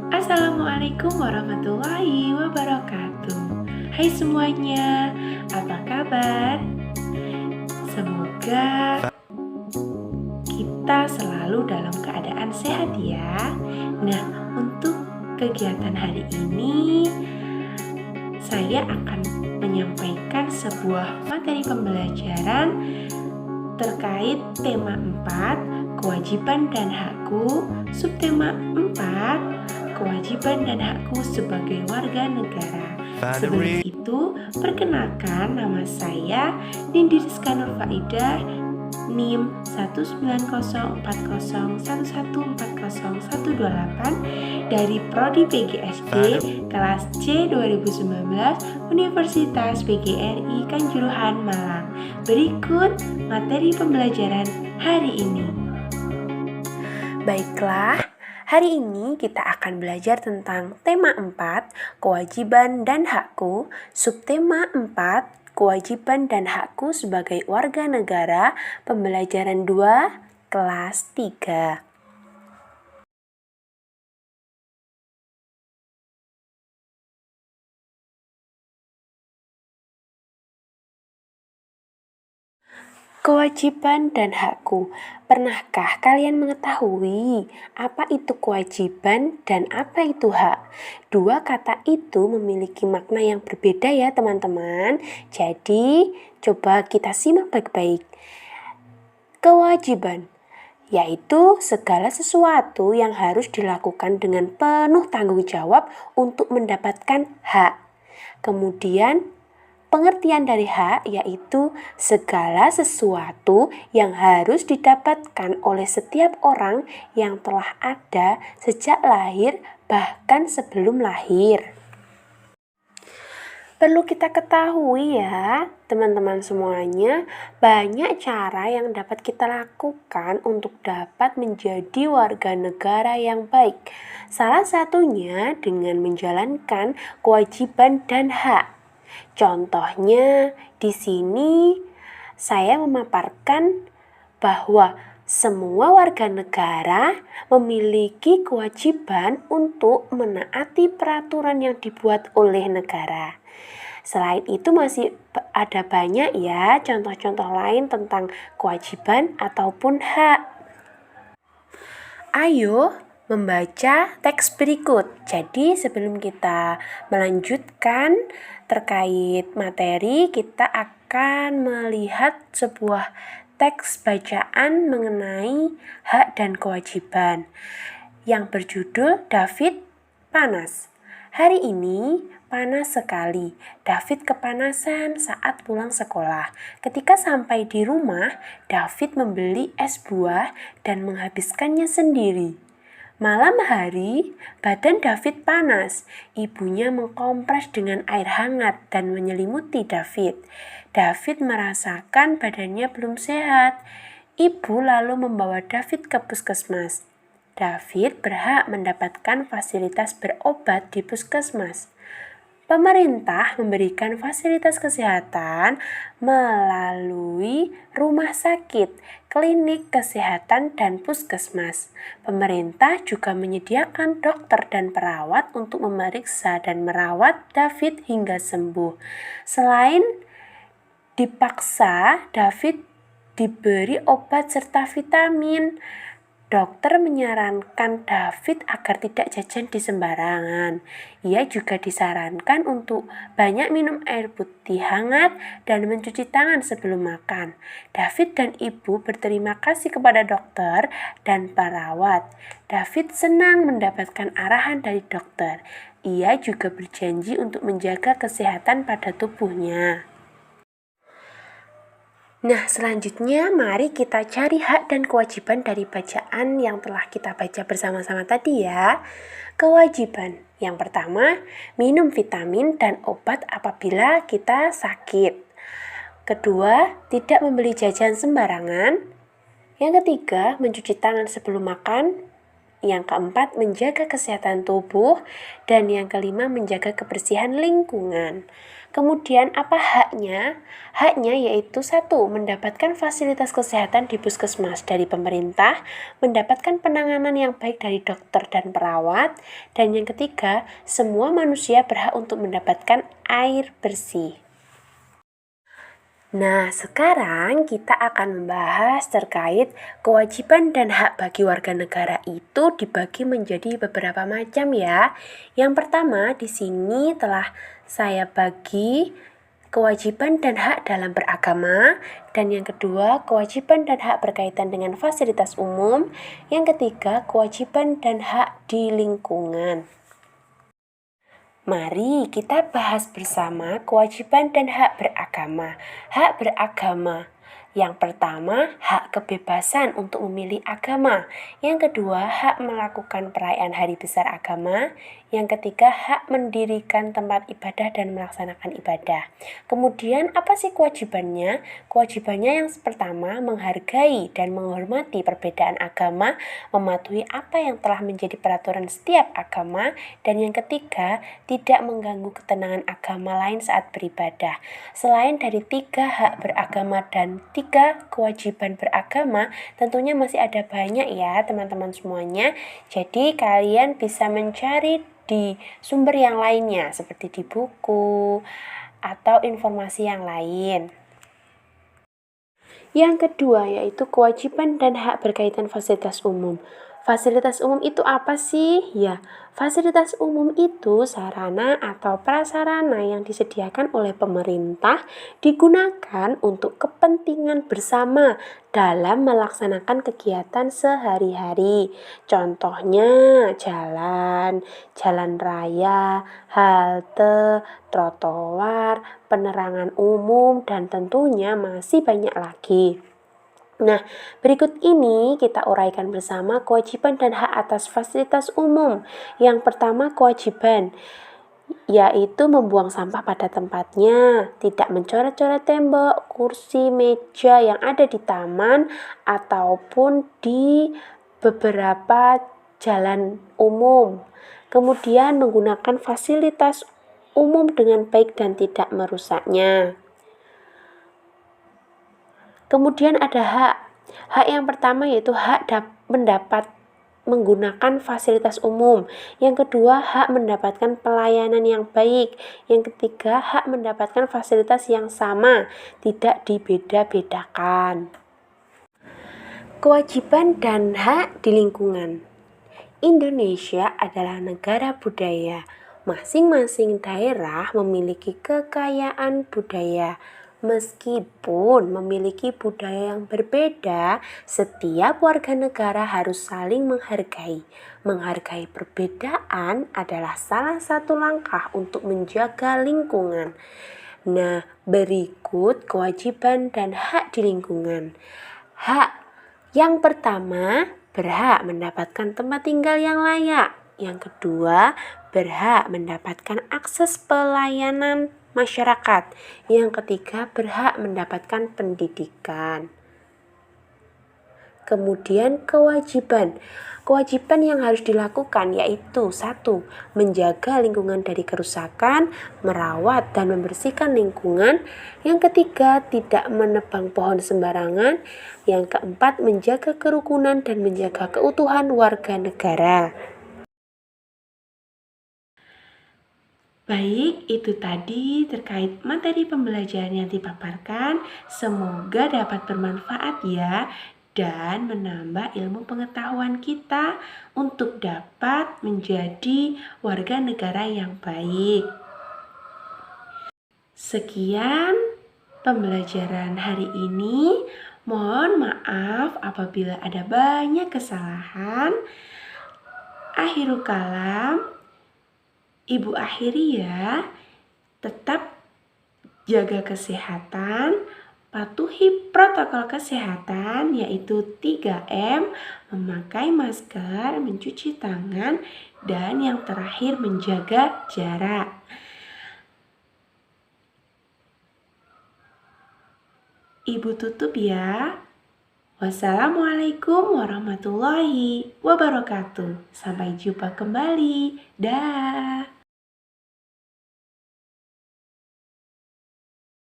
Assalamualaikum warahmatullahi wabarakatuh. Hai semuanya, apa kabar? Semoga kita selalu dalam keadaan sehat ya. Nah, untuk kegiatan hari ini saya akan menyampaikan sebuah materi pembelajaran terkait tema 4, kewajiban dan hakku, subtema 4, kewajiban dan hakku sebagai warga negara. Sebelum itu, perkenalkan nama saya Nindi Rizka Nur Faidah, NIM 19010114018 dari Prodi PGSD kelas C 2019 Universitas PGRI Kanjuruhan Malang. Berikut materi pembelajaran hari ini. Baiklah, hari ini kita akan belajar tentang tema 4, kewajiban dan hakku, subtema 4, kewajiban dan hakku sebagai warga negara, pembelajaran 2, kelas 3. Kewajiban dan hakku. Pernahkah kalian mengetahui apa itu kewajiban dan apa itu hak? Dua kata itu memiliki makna yang berbeda ya teman-teman. Jadi, coba kita simak baik-baik. Kewajiban yaitu segala sesuatu yang harus dilakukan dengan penuh tanggung jawab untuk mendapatkan hak. Kemudian, pengertian dari hak yaitu segala sesuatu yang harus didapatkan oleh setiap orang yang telah ada sejak lahir bahkan sebelum lahir. Perlu kita ketahui ya, teman-teman semuanya, banyak cara yang dapat kita lakukan untuk dapat menjadi warga negara yang baik. Salah satunya dengan menjalankan kewajiban dan hak. Contohnya, di sini saya memaparkan bahwa semua warga negara memiliki kewajiban untuk menaati peraturan yang dibuat oleh negara. Selain itu masih ada banyak ya contoh-contoh lain tentang kewajiban ataupun hak. Ayo membaca teks berikut. Jadi sebelum kita melanjutkan terkait materi, kita akan melihat sebuah teks bacaan mengenai hak dan kewajiban yang berjudul David panas. Hari ini panas sekali. David kepanasan saat pulang sekolah. Ketika sampai di rumah, David membeli es buah dan menghabiskannya sendiri. Malam hari, badan David panas. Ibunya mengkompres dengan air hangat dan menyelimuti David. David merasakan badannya belum sehat. Ibu lalu membawa David ke puskesmas. David berhak mendapatkan fasilitas berobat di puskesmas. Pemerintah memberikan fasilitas kesehatan melalui rumah sakit, klinik kesehatan, dan puskesmas. Pemerintah juga menyediakan dokter dan perawat untuk memeriksa dan merawat David hingga sembuh. Selain dipaksa, David diberi obat serta vitamin. Dokter menyarankan David agar tidak jajan di sembarangan. Ia juga disarankan untuk banyak minum air putih hangat dan mencuci tangan sebelum makan. David dan ibu berterima kasih kepada dokter dan perawat. David senang mendapatkan arahan dari dokter. Ia juga berjanji untuk menjaga kesehatan pada tubuhnya. Nah, selanjutnya mari kita cari hak dan kewajiban dari bacaan yang telah kita baca bersama-sama tadi ya. Kewajiban. Yang pertama, minum vitamin dan obat apabila kita sakit. Kedua, tidak membeli jajan sembarangan. Yang ketiga, mencuci tangan sebelum makan. Yang keempat, menjaga kesehatan tubuh. Dan yang kelima, menjaga kebersihan lingkungan. Kemudian apa haknya? Haknya yaitu 1. Mendapatkan fasilitas kesehatan di puskesmas dari pemerintah, mendapatkan penanganan yang baik dari dokter dan perawat, dan yang ketiga, semua manusia berhak untuk mendapatkan air bersih. Nah, sekarang kita akan membahas terkait kewajiban dan hak bagi warga negara itu dibagi menjadi beberapa macam ya. Yang pertama, di sini telah saya bagi kewajiban dan hak dalam beragama, dan yang kedua, kewajiban dan hak berkaitan dengan fasilitas umum, yang ketiga, kewajiban dan hak di lingkungan. Mari kita bahas bersama kewajiban dan hak beragama. Hak beragama. Yang pertama, hak kebebasan untuk memilih agama. Yang kedua, hak melakukan perayaan hari besar agama. Yang ketiga, hak mendirikan tempat ibadah dan melaksanakan ibadah. Kemudian, apa sih kewajibannya? Kewajibannya yang pertama, menghargai dan menghormati perbedaan agama, mematuhi apa yang telah menjadi peraturan setiap agama, dan yang ketiga, tidak mengganggu ketenangan agama lain saat beribadah. Selain dari 3 hak beragama dan 3 kewajiban beragama, tentunya masih ada banyak ya teman-teman semuanya. Jadi kalian bisa mencari di sumber yang lainnya seperti di buku atau informasi yang lain. Yang kedua yaitu kewajiban dan hak berkaitan fasilitas umum. Fasilitas umum itu apa sih? Ya, fasilitas umum itu sarana atau prasarana yang disediakan oleh pemerintah digunakan untuk kepentingan bersama dalam melaksanakan kegiatan sehari-hari. Contohnya jalan, jalan raya, halte, trotoar, penerangan umum, dan tentunya masih banyak lagi. Nah, berikut ini kita uraikan bersama kewajiban dan hak atas fasilitas umum. Yang pertama, kewajiban, yaitu membuang sampah pada tempatnya, tidak mencoret-coret tembok, kursi, meja yang ada di taman ataupun di beberapa jalan umum. Kemudian menggunakan fasilitas umum dengan baik dan tidak merusaknya. Kemudian ada hak. Hak yang pertama yaitu hak mendapat menggunakan fasilitas umum. Yang kedua, hak mendapatkan pelayanan yang baik. Yang ketiga, hak mendapatkan fasilitas yang sama, tidak dibeda-bedakan. Kewajiban dan hak di lingkungan. Indonesia adalah negara budaya. Masing-masing daerah memiliki kekayaan budaya. Meskipun memiliki budaya yang berbeda, setiap warga negara harus saling menghargai. Menghargai perbedaan adalah salah satu langkah untuk menjaga lingkungan. Nah, berikut kewajiban dan hak di lingkungan. Hak yang pertama, berhak mendapatkan tempat tinggal yang layak. Yang kedua, berhak mendapatkan akses pelayanan masyarakat. Yang ketiga, berhak mendapatkan pendidikan. Kemudian kewajiban. Kewajiban yang harus dilakukan yaitu 1. Menjaga lingkungan dari kerusakan, merawat dan membersihkan lingkungan. Yang ketiga, tidak menebang pohon sembarangan. Yang keempat, menjaga kerukunan dan menjaga keutuhan warga negara. Baik, itu tadi terkait materi pembelajaran yang dipaparkan. Semoga dapat bermanfaat ya dan menambah ilmu pengetahuan kita untuk dapat menjadi warga negara yang baik. Sekian pembelajaran hari ini. Mohon maaf apabila ada banyak kesalahan. Akhirul kalam. Ibu akhiri ya, tetap jaga kesehatan, patuhi protokol kesehatan yaitu 3M, memakai masker, mencuci tangan, dan yang terakhir menjaga jarak. Ibu tutup ya. Wassalamualaikum warahmatullahi wabarakatuh. Sampai jumpa kembali. Dah.